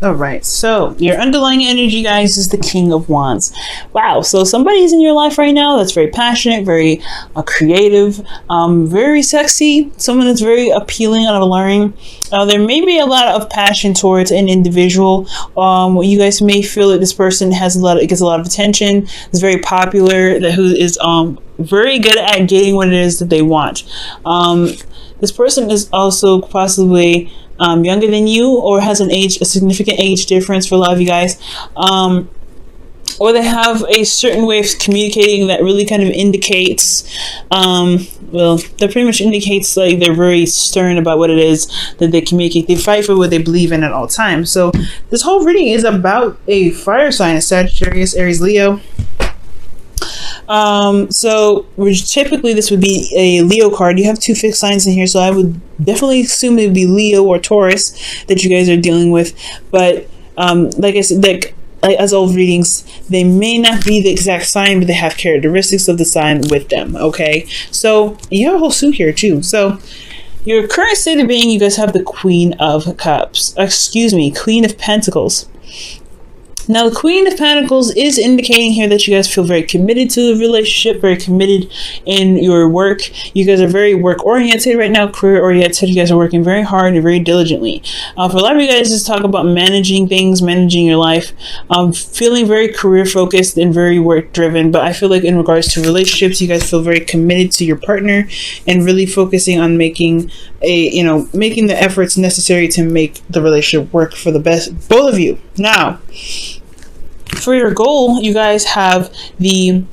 All right, so your underlying energy, guys, is the King of Wands. Wow, so somebody's in your life right now that's very passionate, very creative, very sexy, someone that's very appealing and alluring. There may be a lot of passion towards an individual. You guys may feel that this person gets a lot of attention, is very popular, who is very good at getting what it is that they want. This person is also possibly younger than you, or has a significant age difference for a lot of you guys, or they have a certain way of communicating that really kind of indicates, that pretty much indicates like they're very stern about what it is that they communicate. They fight for what they believe in at all times. So this whole reading is about a fire sign, a Sagittarius, Aries, Leo. So typically this would be a Leo card. You have two fixed signs in here, so I would definitely assume it would be Leo or Taurus that you guys are dealing with. But like I said, as all readings, they may not be the exact sign, but they have characteristics of the sign with them. Okay, so you have a whole suit here too. So your current state of being, you guys have the Queen of Pentacles. Now, the Queen of Pentacles is indicating here that you guys feel very committed to the relationship, very committed in your work. You guys are very work-oriented right now, career-oriented. You guys are working very hard and very diligently. For a lot of you guys, just talk about managing things, managing your life, feeling very career-focused and very work-driven. But I feel like in regards to relationships, you guys feel very committed to your partner and really focusing on making the efforts necessary to make the relationship work for the best, both of you. Now, for your goal, you guys have the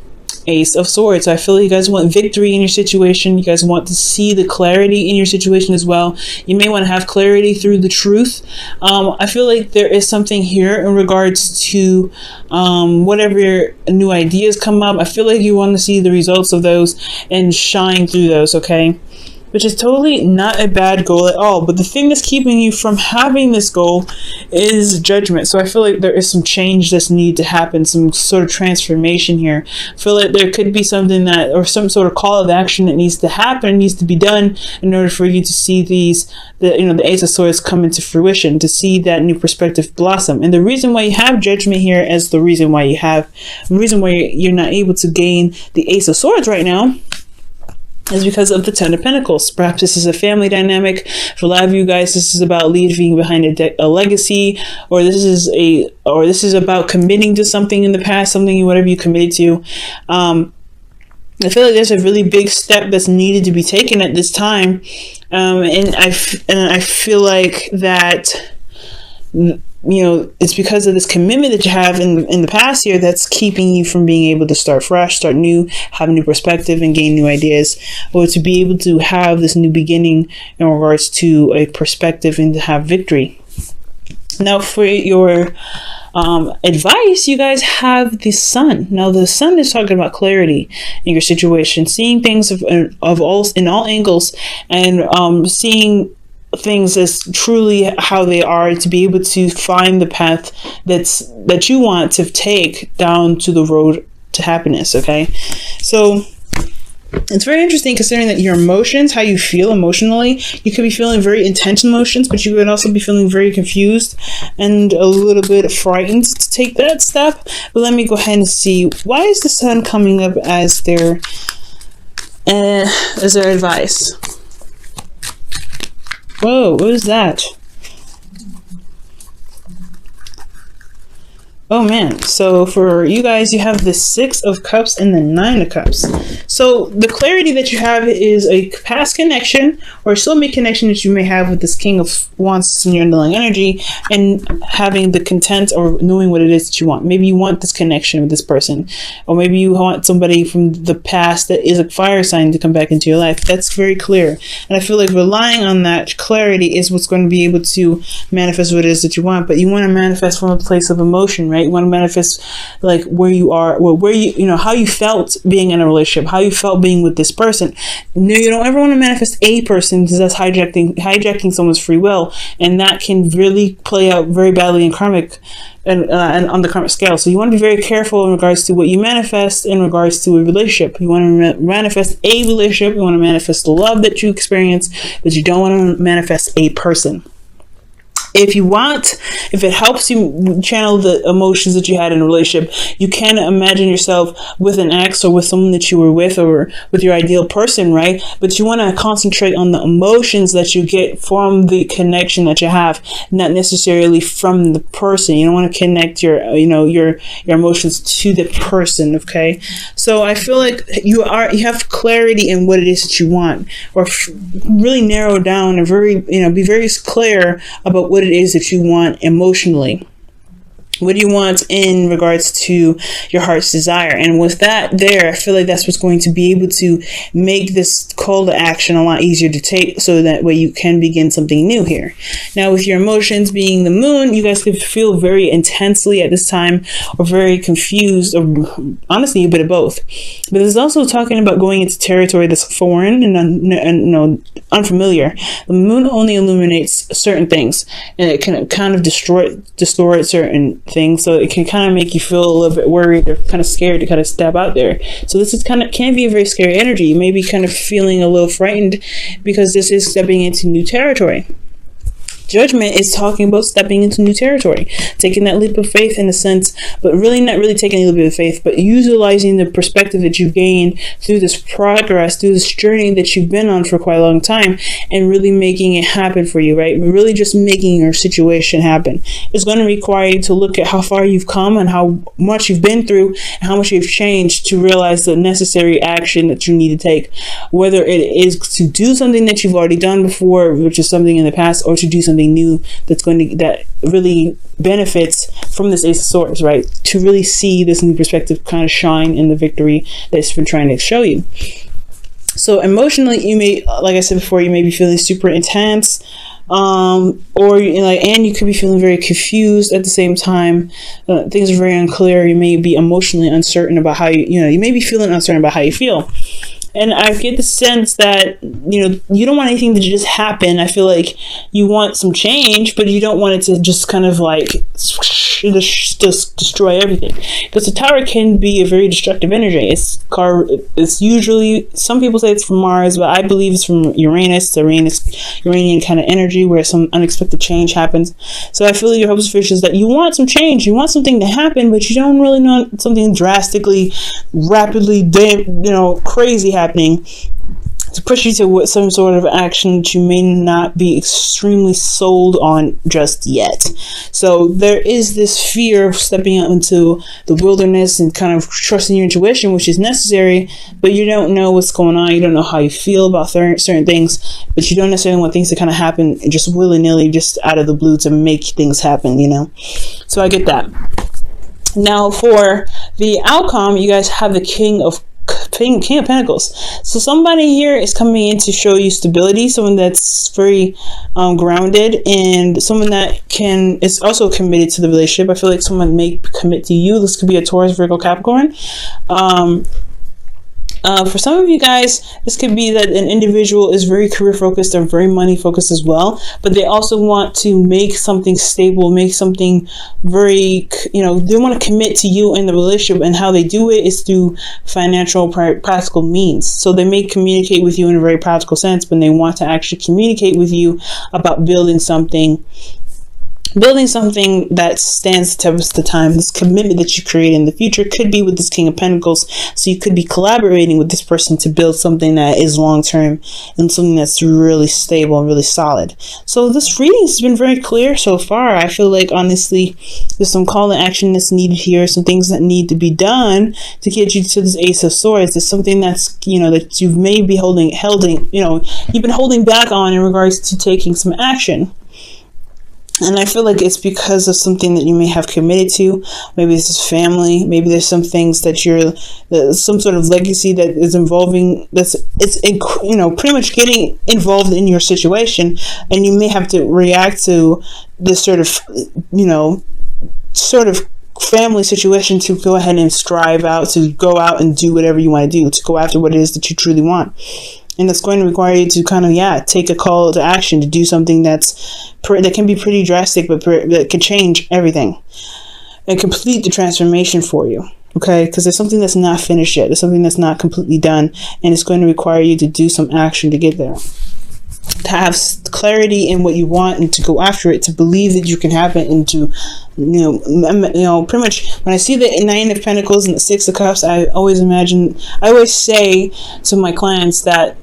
Ace of Swords. So I feel like you guys want victory in your situation. You guys want to see the clarity in your situation as well. You may want to have clarity through the truth. I feel like there is something here in regards to whatever new ideas come up. I feel like you want to see the results of those and shine through those, okay? Which is totally not a bad goal at all. But the thing that's keeping you from having this goal is judgment. So I feel like there is some change that's needed to happen, some sort of transformation here. I feel like there could be something or some sort of call of action that needs to happen, needs to be done in order for you to see the Ace of Swords come into fruition, to see that new perspective blossom. And the reason why you have judgment here as the reason why you're not able to gain the Ace of Swords right now is because of the Ten of Pentacles. Perhaps this is a family dynamic. For a lot of you guys, this is about leaving behind a legacy, or this is about committing to something in the past, whatever you committed to. I feel like there's a really big step that's needed to be taken at this time, and I feel like that, it's because of this commitment that you have in the past year that's keeping you from being able to start fresh, start new, have a new perspective, and gain new ideas, or to be able to have this new beginning in regards to a perspective and to have victory. Now, for your advice, you guys have the Sun. Now, the Sun is talking about clarity in your situation, seeing things in all angles, and seeing things as truly how they are, to be able to find the path that you want to take down to the road to happiness. Okay, so it's very interesting considering that your emotions, how you feel emotionally, you could be feeling very intense emotions, but you could also be feeling very confused and a little bit frightened to take that step. But let me go ahead and see, why is the Sun coming up as their advice? Whoa, what is that? Oh man, so for you guys, you have the Six of Cups and the Nine of Cups. So the clarity that you have is a past connection or soulmate connection that you may have with this King of Wands in your underlying energy, and having the content or knowing what it is that you want. Maybe you want this connection with this person, or maybe you want somebody from the past that is a fire sign to come back into your life. That's very clear. And I feel like relying on that clarity is what's going to be able to manifest what it is that you want. But you want to manifest from a place of emotion, right? You want to manifest like where you are, where how you felt being in a relationship, how you felt being with this person. No, you don't ever want to manifest a person, because that's hijacking someone's free will, and that can really play out very badly in karmic and on the karmic scale. So you want to be very careful in regards to what you manifest in regards to a relationship. You want to manifest a relationship, you want to manifest the love that you experience, but you don't want to manifest a person. If you want if it helps you channel the emotions that you had in a relationship, you can imagine yourself with an ex or with someone that you were with or with your ideal person, right? But you want to concentrate on the emotions that you get from the connection that you have, not necessarily from the person. You don't want to connect your emotions to the person. Okay, so I feel like you have clarity in what it is that you want, or really narrow down and be very clear about what it is that you want emotionally. What do you want in regards to your heart's desire? And with that there, I feel like that's what's going to be able to make this call to action a lot easier to take, so that way you can begin something new here. Now, with your emotions being the moon, you guys could feel very intensely at this time, or very confused, or honestly a bit of both. But this is also talking about going into territory that's foreign and unfamiliar. The moon only illuminates certain things, and it can kind of distort certain things, so it can kind of make you feel a little bit worried or kind of scared to kind of step out there. So this is can be a very scary energy. You may be kind of feeling a little frightened because this is stepping into new territory. Judgment is talking about stepping into new territory, taking that leap of faith in a sense, but really not really taking a leap of faith, but utilizing the perspective that you've gained through this progress, through this journey that you've been on for quite a long time, and really making it happen for you, right? Really just making your situation happen. It's going to require you to look at how far you've come and how much you've been through and how much you've changed to realize the necessary action that you need to take, whether it is to do something that you've already done before, which is something in the past, or to do something new that really benefits from this Ace of Swords, right? To really see this new perspective kind of shine in the victory that it's been trying to show you. So emotionally, you may, like I said before, you may be feeling super intense, and you could be feeling very confused at the same time. Things are very unclear. You may be emotionally uncertain about how you may be feeling uncertain about how you feel. And I get the sense that, you don't want anything to just happen. I feel like you want some change, but you don't want it to just kind of like just destroy everything. Because the Tower can be a very destructive energy. It's usually, some people say it's from Mars, but I believe it's from Uranus, Uranian kind of energy where some unexpected change happens. So I feel like your hopes and wishes that you want some change, you want something to happen, but you don't really want something drastically, rapidly, crazy happening to push you to some sort of action that you may not be extremely sold on just yet. So there is this fear of stepping out into the wilderness and kind of trusting your intuition, which is necessary, but you don't know what's going on. You don't know how you feel about certain things, but you don't necessarily want things to kind of happen just willy-nilly, just out of the blue to make things happen, So I get that. Now for the outcome, you guys have the King of Pentacles. So somebody here is coming in to show you stability, someone that's very grounded, and someone that is also committed to the relationship. I feel like someone may commit to you. This could be a Taurus, Virgo, Capricorn. For some of you guys, this could be that an individual is very career focused and very money focused as well, but they also want to make something stable, make something very, they want to commit to you in the relationship, and how they do it is through financial practical means. So they may communicate with you in a very practical sense, but they want to actually communicate with you about building something that stands the test of time. This commitment that you create in the future could be with this King of Pentacles. So you could be collaborating with this person to build something that is long-term and something that's really stable and really solid. So this reading has been very clear so far. I feel like, honestly, there's some call to action that's needed here, some things that need to be done to get you to this Ace of Swords. It's something that's, that you may be you've been holding back on in regards to taking some action. And I feel like it's because of something that you may have committed to. Maybe this is family. Maybe there's some things that some sort of legacy that is involving, pretty much getting involved in your situation. And you may have to react to this sort of family situation to go ahead and strive out, to go out and do whatever you want to do, to go after what it is that you truly want. And that's going to require you to kind of, take a call to action, to do something that can be pretty drastic, but that could change everything and complete the transformation for you. Okay, because there's something that's not finished yet. There's something that's not completely done, and it's going to require you to do some action to get there. to have clarity in what you want and to go after it, to believe that you can have it, and to, pretty much when I see the Nine of Pentacles and the Six of Cups, I always say to my clients that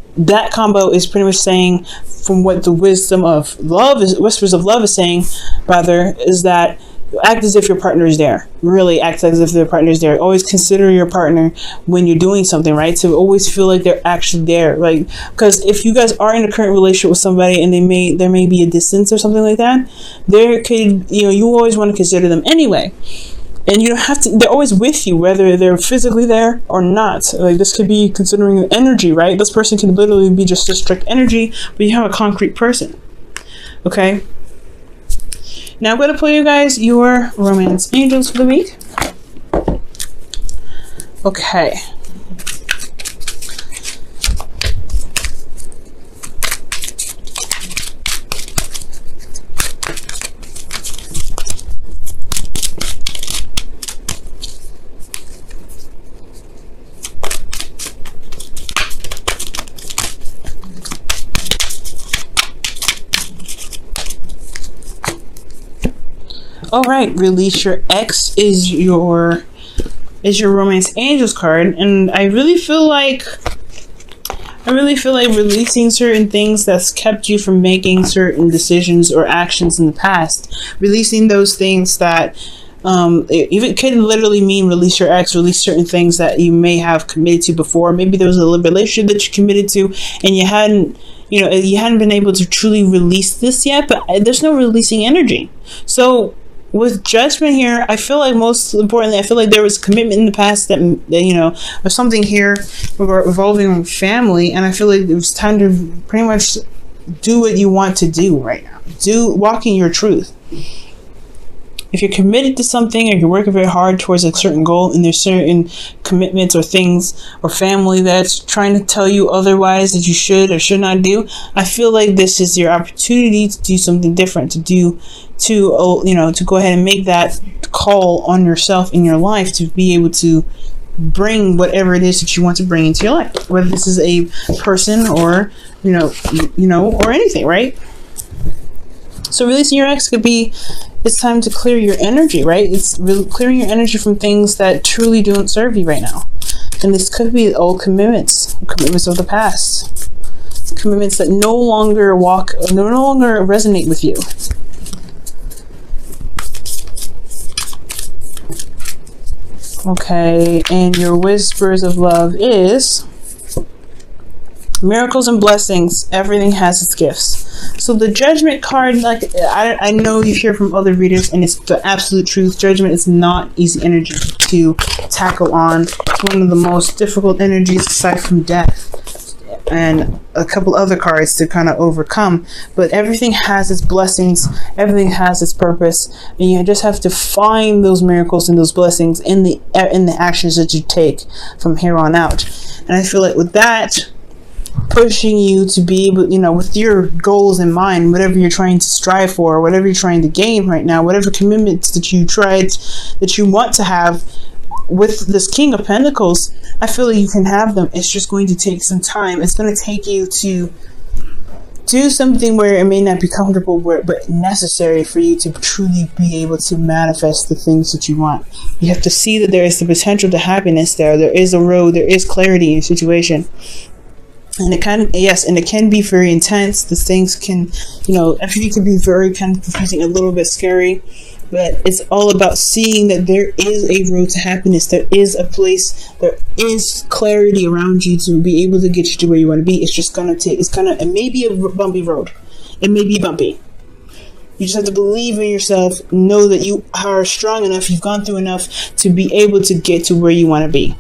combo is pretty much saying, from what the wisdom of love is, whispers of love is saying, rather, is that act as if your partner is there. Really act as if their partner is there. Always consider your partner when you're doing something, right? So always feel like they're actually there. Like, because if you guys are in a current relationship with somebody and there may be a distance or something like that, there could, you always want to consider them anyway. And you don't have to, they're always with you, whether they're physically there or not. Like, this could be considering energy, right? This person can literally be just a strict energy, but you have a concrete person. Okay? Now I'm going to pull you guys your romance angels for the week. Okay. All right, release your ex is your romance angels card, and I really feel like releasing certain things that's kept you from making certain decisions or actions in the past. Releasing those things that even can literally mean release your ex, release certain things that you may have committed to before. Maybe there was a relationship that you committed to and you hadn't been able to truly release this yet, but there's no releasing energy. So with Judgment here, I feel like most importantly, I feel like there was commitment in the past that or something here revolving around family, and I feel like it was time to pretty much do what you want to do right now. Walking your truth. If you're committed to something or you're working very hard towards a certain goal, and there's certain commitments or things or family that's trying to tell you otherwise that you should or should not do, I feel like this is your opportunity to do something different, to go ahead and make that call on yourself in your life, to be able to bring whatever it is that you want to bring into your life, whether this is a person or or anything, right? So releasing your ex could be, it's time to clear your energy, right? It's really clearing your energy from things that truly don't serve you right now. And this could be old commitments of the past. Commitments that no longer resonate with you. Okay, and your whispers of love is miracles and blessings. Everything has its gifts. So the Judgment card, like I know you hear from other readers, and it's the absolute truth. Judgment is not easy energy to tackle on. It's one of the most difficult energies aside from death and a couple other cards to kind of overcome. But everything has its blessings. Everything has its purpose, and you just have to find those miracles and those blessings in the actions that you take from here on out. And I feel like with that, pushing you to be able, with your goals in mind, whatever you're trying to strive for, whatever you're trying to gain right now, whatever commitments that you want to have with this King of Pentacles, I feel like you can have them. It's just going to take some time. It's going to take you to do something where it may not be comfortable, but necessary for you to truly be able to manifest the things that you want. You have to see that there is the potential to happiness there. There is a road. There is clarity in your situation. And it can be very intense. The things can, everything can be very kind of confusing, a little bit scary, but it's all about seeing that there is a road to happiness. There is a place, there is clarity around you to be able to get you to where you want to be. It's just it may be a bumpy road. It may be bumpy. You just have to believe in yourself, know that you are strong enough, you've gone through enough to be able to get to where you want to be.